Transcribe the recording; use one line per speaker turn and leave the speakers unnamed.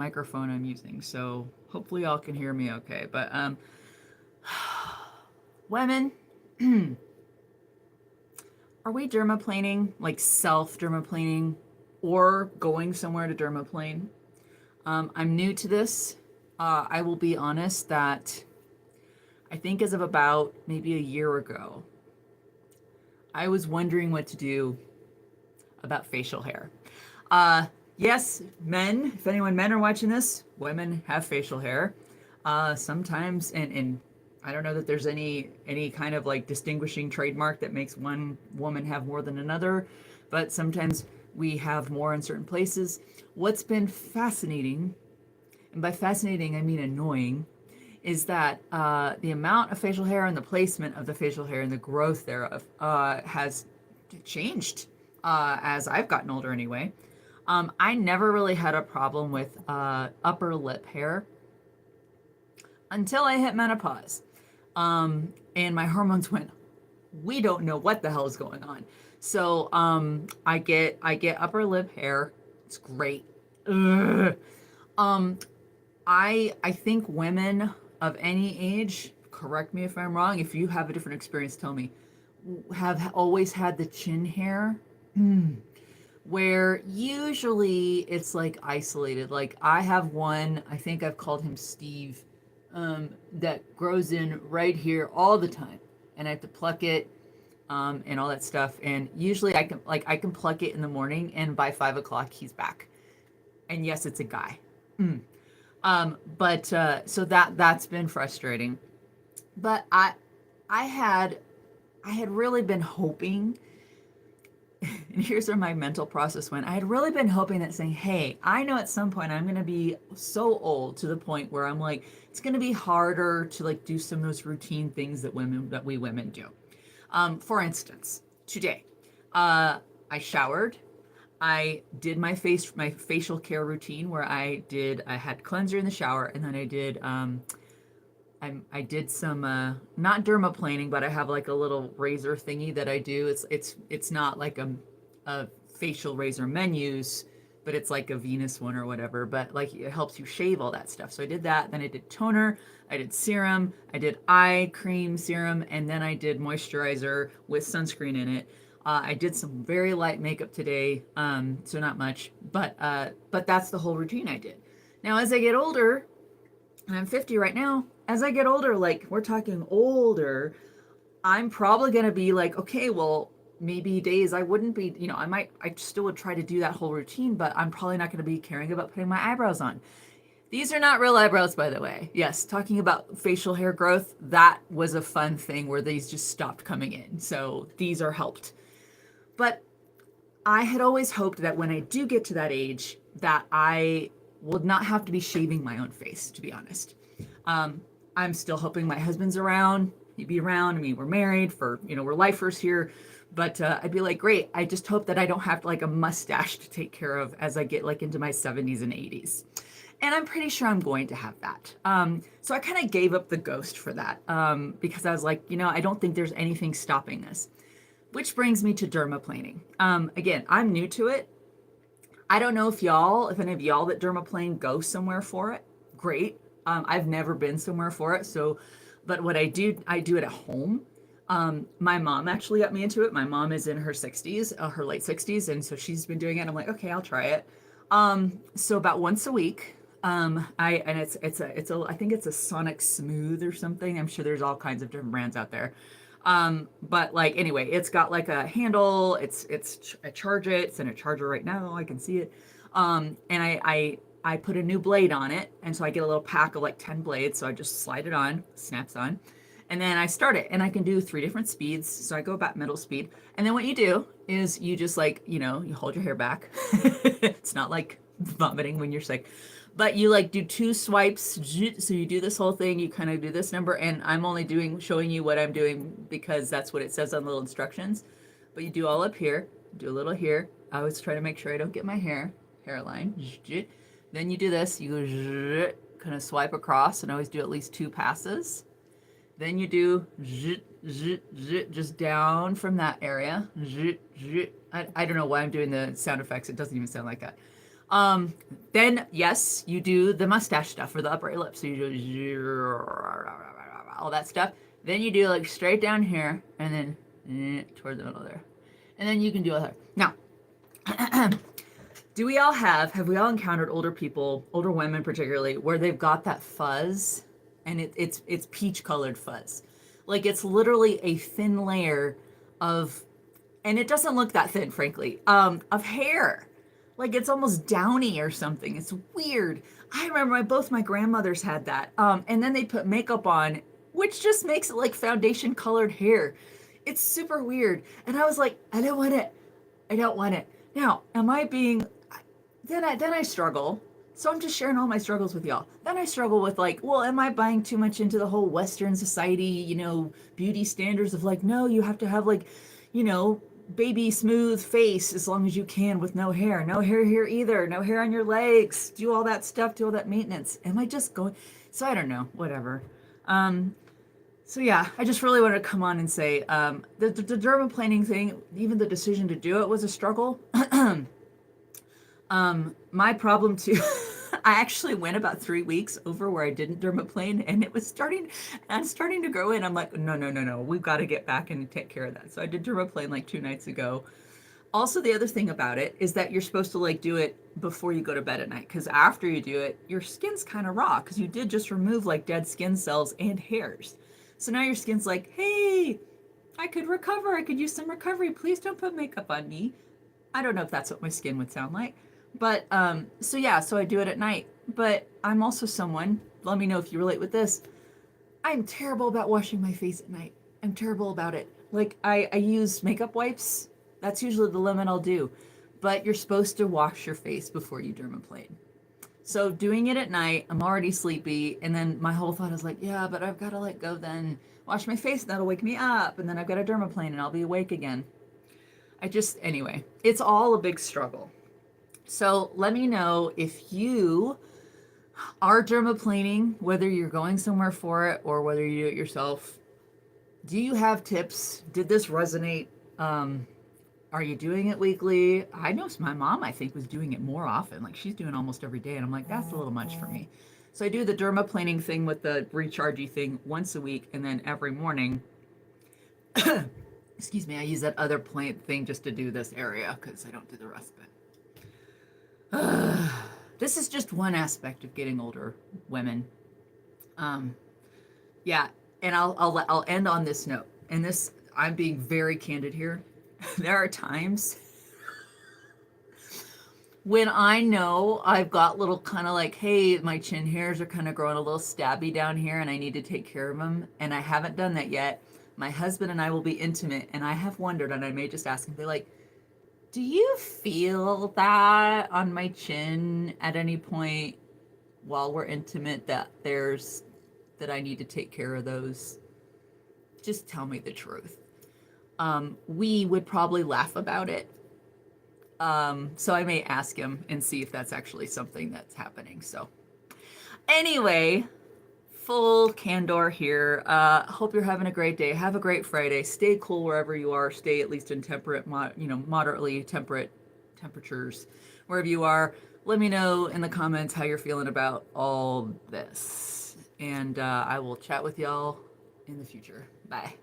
microphone I'm using, so hopefully y'all can hear me okay. But women, are we dermaplaning, like self dermaplaning, or going somewhere to dermaplane? I'm new to this. I will be honest that I think as of about maybe a year ago, I was wondering what to do about facial hair. Yes, men, if men are watching this, women have facial hair. Sometimes, and I don't know that there's any kind of like distinguishing trademark that makes one woman have more than another, but sometimes we have more in certain places. What's been fascinating, and by fascinating I mean annoying, is that the amount of facial hair and the placement of the facial hair and the growth thereof has changed as I've gotten older anyway. I never really had a problem with upper lip hair until I hit menopause. And my hormones went, we don't know what the hell is going on. So I get upper lip hair. It's great. Ugh. I think women of any age, correct me if I'm wrong, if you have a different experience, tell me, have always had the chin hair. Where usually it's like isolated. Like I have one, I think I've called him Steve, that grows in right here all the time, and I have to pluck it, and all that stuff. And usually I can pluck it in the morning, and by 5 o'clock he's back. And yes, it's a guy. But so that's been frustrating. But I had I had really been hoping, and here's where my mental process went. I had really been hoping that saying, hey, I know at some point I'm going to be so old to the point where I'm like, it's going to be harder to like do some of those routine things that we women do. For instance, today, I showered. I did my facial care routine where I had cleanser in the shower, and then I did some not dermaplaning, but I have like a little razor thingy that I do. It's not like a facial razor men use, but it's like a Venus one or whatever. But like it helps you shave all that stuff. So I did that. Then I did toner. I did serum. I did eye cream serum, and then I did moisturizer with sunscreen in it. I did some very light makeup today, so not much. But that's the whole routine I did. Now as I get older, and I'm 50 right now, as I get older, like we're talking older, I'm probably going to be like, okay, well, maybe days I wouldn't be, I still would try to do that whole routine, but I'm probably not going to be caring about putting my eyebrows on. These are not real eyebrows, by the way. Yes, talking about facial hair growth, that was a fun thing where these just stopped coming in. So these are helped. But I had always hoped that when I do get to that age, that I will not have to be shaving my own face, to be honest. I'm still hoping my husband's around. He'd be around. I mean, we're married we're lifers here. But I'd be like, great. I just hope that I don't have like a mustache to take care of as I get like into my 70s and 80s. And I'm pretty sure I'm going to have that. So I kind of gave up the ghost for that because I was like, I don't think there's anything stopping this. Which brings me to dermaplaning. Again, I'm new to it. I don't know if any of y'all that dermaplane go somewhere for it. Great. I've never been somewhere for it. But what I do it at home. My mom actually got me into it. My mom is in her 60s, her late 60s, and so she's been doing it. I'm like, okay, I'll try it. So about once a week, I think it's a Sonic Smooth or something. I'm sure there's all kinds of different brands out there. But like anyway, it's got like a handle. I charge it. It's in a charger right now. I can see it. And I put a new blade on it, and so I get a little pack of like 10 blades. So I just slide it on, snaps on, and then I start it, and I can do 3 different speeds. So I go about middle speed, and then what you do is you just like you hold your hair back. It's not like vomiting when you're sick. But you like do 2 swipes, so you do this whole thing, you kind of do this number, and I'm only showing you what I'm doing because that's what it says on the little instructions. But you do all up here, do a little here. I always try to make sure I don't get my hairline. Then you do this, you go kind of swipe across, and always do at least 2 passes. Then you do just down from that area. I don't know why I'm doing the sound effects. It doesn't even sound like that. Um, then yes, you do the mustache stuff for the upper lip. So you do all that stuff. Then you do like straight down here and then toward the middle there. And then you can do other. Now, have we all encountered older people, older women particularly, where they've got that fuzz and it's peach colored fuzz. Like it's literally a thin layer of, and it doesn't look that thin, frankly, of hair. Like it's almost downy or something. It's weird. I remember both my grandmothers had that. And then they put makeup on, which just makes it like foundation colored hair. It's super weird. And I was like, I don't want it. I don't want it. Now, am I being, then I struggle. So I'm just sharing all my struggles with y'all. Then I struggle with like, well, am I buying too much into the whole Western society, beauty standards of like, no, you have to have like, baby smooth face as long as you can with no hair. No hair here either. No hair on your legs. Do all that stuff, do all that maintenance. Am I just going? So I don't know, whatever. So yeah, I just really wanted to come on and say the dermaplaning thing, even the decision to do it was a struggle. My problem too, I actually went about 3 weeks over where I didn't dermaplane and I'm starting to grow in. I'm like, no, we've got to get back and take care of that. So I did dermaplane like 2 nights ago. Also, the other thing about it is that you're supposed to like do it before you go to bed at night, because after you do it, your skin's kind of raw because you did just remove like dead skin cells and hairs. So now your skin's like, hey, I could recover. I could use some recovery. Please don't put makeup on me. I don't know if that's what my skin would sound like. But so yeah, so I do it at night. But I'm also someone, let me know if you relate with this. I'm terrible about washing my face at night. I'm terrible about it. Like I use makeup wipes. That's usually the limit I'll do. But you're supposed to wash your face before you dermaplane. So doing it at night, I'm already sleepy, and then my whole thought is like, yeah, but I've got to let go then wash my face, and that'll wake me up, and then I've got to dermaplane and I'll be awake again. Anyway, it's all a big struggle. So let me know if you are dermaplaning, whether you're going somewhere for it or whether you do it yourself. Do you have tips? Did this resonate? Are you doing it weekly? I know my mom, I think, was doing it more often. Like she's doing almost every day. And I'm like, that's a little much for me. So I do the dermaplaning thing with the rechargy thing once a week. And then every morning, excuse me, I use that other plant thing just to do this area because I don't do the rest of it. This is just one aspect of getting older women. Yeah. And I'll end on this note. And this, I'm being very candid here. There are times when I know I've got little kind of like, hey, my chin hairs are kind of growing a little stabby down here and I need to take care of them. And I haven't done that yet. My husband and I will be intimate. And I have wondered, and I may just ask him, be like, do you feel that on my chin at any point while we're intimate that I need to take care of those? Just tell me the truth. We would probably laugh about it. So I may ask him and see if that's actually something that's happening. So anyway, full candor here. Hope you're having a great day. Have a great Friday. Stay cool wherever you are. Stay at least in temperate, moderately temperate temperatures wherever you are. Let me know in the comments how you're feeling about all this. And I will chat with y'all in the future. Bye.